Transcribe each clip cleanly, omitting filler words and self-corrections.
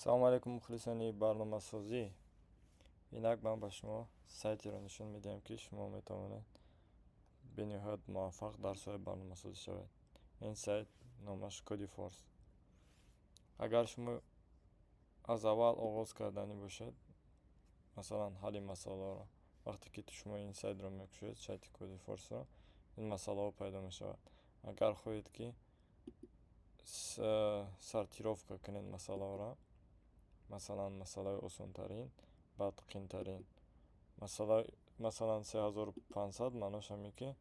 салом алейкум мухлисони барномасозӣ. Инак ман ба шумо сайтеро нишон медиҳам, ки шумо метавонед бениҳоят муваффақ дар соҳаи барномасозӣ шавед. Ин сайт номаш Codeforce. Агар шумо аз аввал оғоз карданӣ бошад, масалан ҳалли масъаларо, вақте ки шумо ин сайтро мекушоед, сайти Codeforceро, ин масъалаҳо пайдо мешавад. Агар хоҳед ки сортировка кунед масъалаҳоро, масалан масъалаи осонтарин, баъд қиинтарин. Масалан 3500 маънош ҳаме ки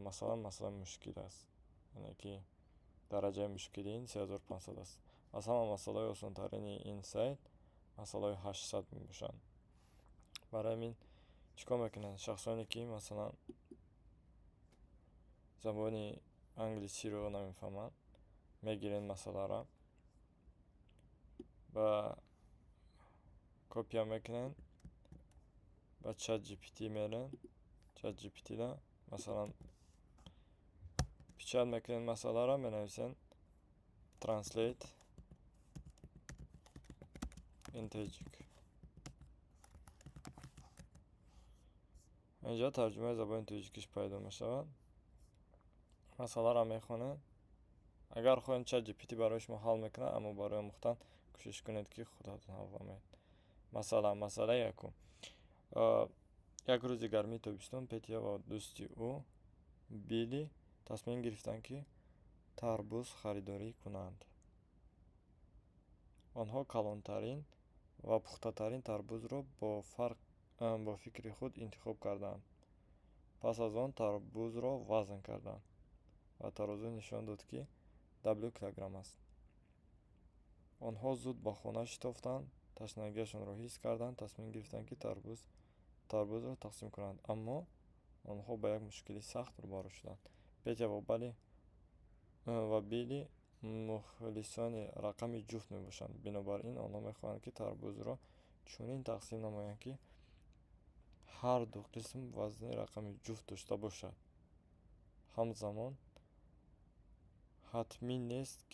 масъала мушкил аст. Яъне ки дараҷаи мушкили ин 3500 аст. Аз ҳама масъалаи осонтарини ин сайт масъалаи 800 мебошанд. Барои ҳамин чикор мекунанд шахсоне ки масалан забони англисиро намефаҳманд, мегиред масъаларо, ба копия мекунанд, ба ChatGPT мерен, ChatGPT-да масалан печат мекунед масъаларо, менависед translate in Tajik. اینجا ترجمه زبان تاجیکیش پیدا میشود. مسئله را میخوانید. اگر خواهید ChatGPT برای شما حل میکنه، اما برای مختن کوشش کنید که خودتون حل کنید. مسئله یکم. یک روز گرمی تابستون پتیا و دوستی او بیلی تصمیم گرفتند که تربوز خریداری کنند. آنها کلانترین و پخته‌ترین تربوز را با فکر خود انتخاب کردند. پس از آن تربوز را وزن کردند و ترازو نشان داد که W کیلوگرم است. آنها زود به خانه شتافتند، تشنگیشان را حس کردند، تصمیم گرفتند که تربوز را تقسیم کنند. اما آنها با یک مشکلی سخت روبرو شدند. پتیا و بیلی مخلصان رقم جفت میباشند. بنابراین آنها میخواهند که تربوز را چنین تقسیم نمایند که هر دو قسم وزن رقم جفت داشته باشد. همزمان حتمی نیست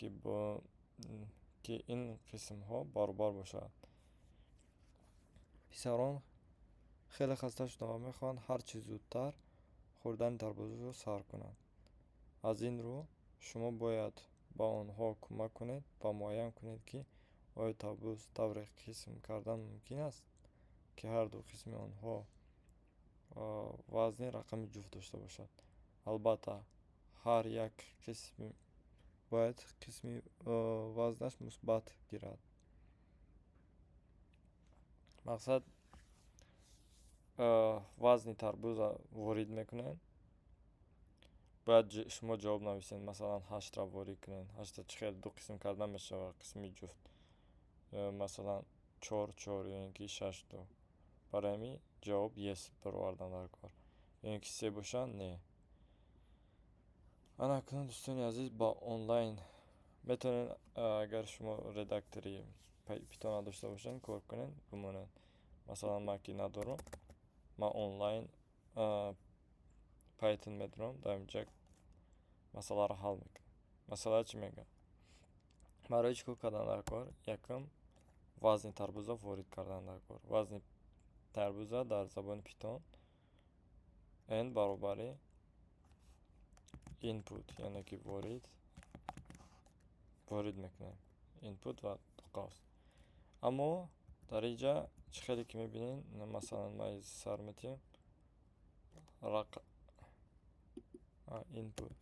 که این قسم ها برابر باشد. پسران خیلی خسته شدند و میخواهند هر چه زودتر خوردن تربوز را سر کنند. از این رو شما باید با آنها کمک کنید و معین کنید که آیا تربوز طوری قسم کردن ممکن است که هر دو قسم آنها وزن رقم جفت داشته باشد. البته هر یک قسم باید قسم وزنش مثبت گیرد. مقصد وزن تربوز وارد میکنید، باید شما جواب نویسید. مثلا 8 را وارد کنید. 8 چه خیلی دو قسم کردن میشه و قسم جفت مثلا 4 یا اینکه 6 دو. برای همین جواب yes برآوردن در کار. اینکه 3 باشه نه. انا کنون دوستانی عزیز با آنلاین میتونید اگر شما ردکتوری پیتون داشته باشین کار کنید بمونید. مثلا من که ندارم، من آنلاین پیتون میدارم، در اینجا مسئله را حل میکنم. مسئله چی میگه؟ برای چیکار کردن در کار؟ یکم وزن تربوزا وارد کردن در کار. وزن تربوزا در زبان پیتون n برابر input، یعنی که وارد میکنیم input و قوس. اما در اینجا چه خیلی که میبینین، مثلا ما سر میتیم input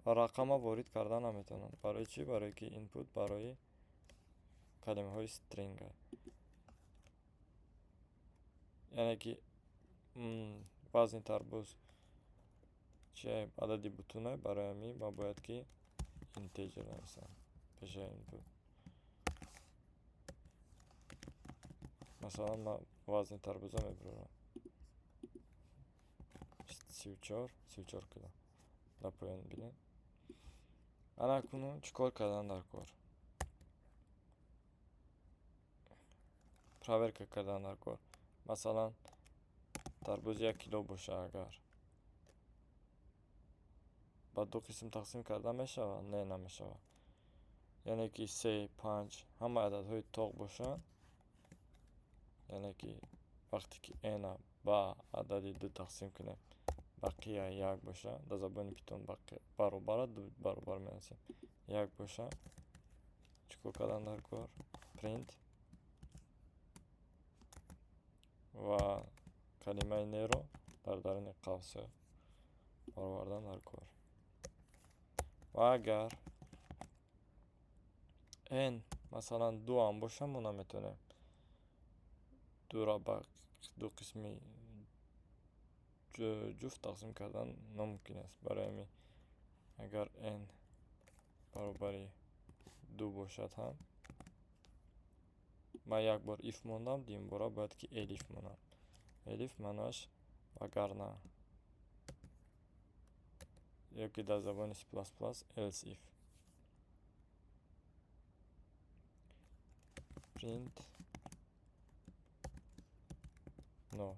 و رقم وارد کردن نمیتونن. برای چی؟ برای که input برای کلمه های string هست. یعنی که وزن تربوز چه عددی بتونه، برای همین ما باید که integer نویسم پیش input. مثلا ما وزن تربوزا میبرم 34 کیلو. در پایان بینید. انا کنون چیکار کردن در کار؟ проверка کردن در کار. مثلا تربوز 1 کیلو باشه، اگر با دو قسم تقسیم کرده میشه؟ نه نمیشه. یعنی که 3 5 همه عددهای توق باشن، یعنی که وقتی که اینا با عددی 2 تقسیم کنیم بقیه 1 باشه، در زبان پیتون برابر 2 برابر می‌نویسیم 1 باشه، چیکار کردن در کار؟ پرینت و کلمه نه رو در درون قوس آوردن در کار. و اگر این مثلا 2 هم باشه ما نمیتونیم 2 را به 2 قسمی جفت تقسیم کردن نممکن است. برای همین اگر این برابر 2 باشد هم من یک بار ایف موندم، دیم بارا باید که الیف مونم. الیف معناش وگرنه، یا که در زبان C++ else if. print no.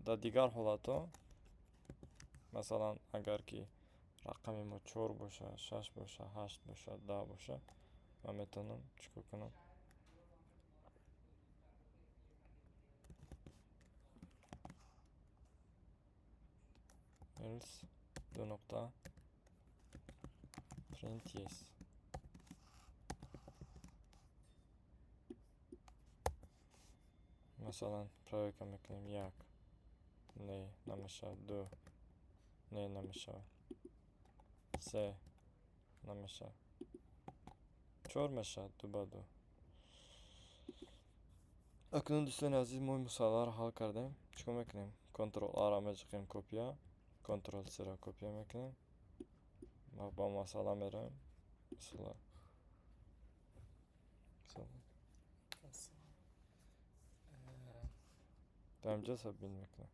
در دیگر حالتا مثلا اگر که رقم ما 4 باشه، 6 باشه، 8 باشه، 10 باشه، من میتونم چیکار کنم؟ else دو نقطه print yes. مثلا پرویکا میکنیم 1 نه نمیشه، 2 نه نمیشه، 3 نمیشه، 4 میشه، 2 با 2. اکنون دوستان عزیز ما این مسئله را حل کردیم. چیکار میکنیم؟ کنترل آ را میچقیم کپیا، کنترل سی را کپیا میکنیم و با مسئله میریم. مثلا تا اینجا سبمیت میکنیم.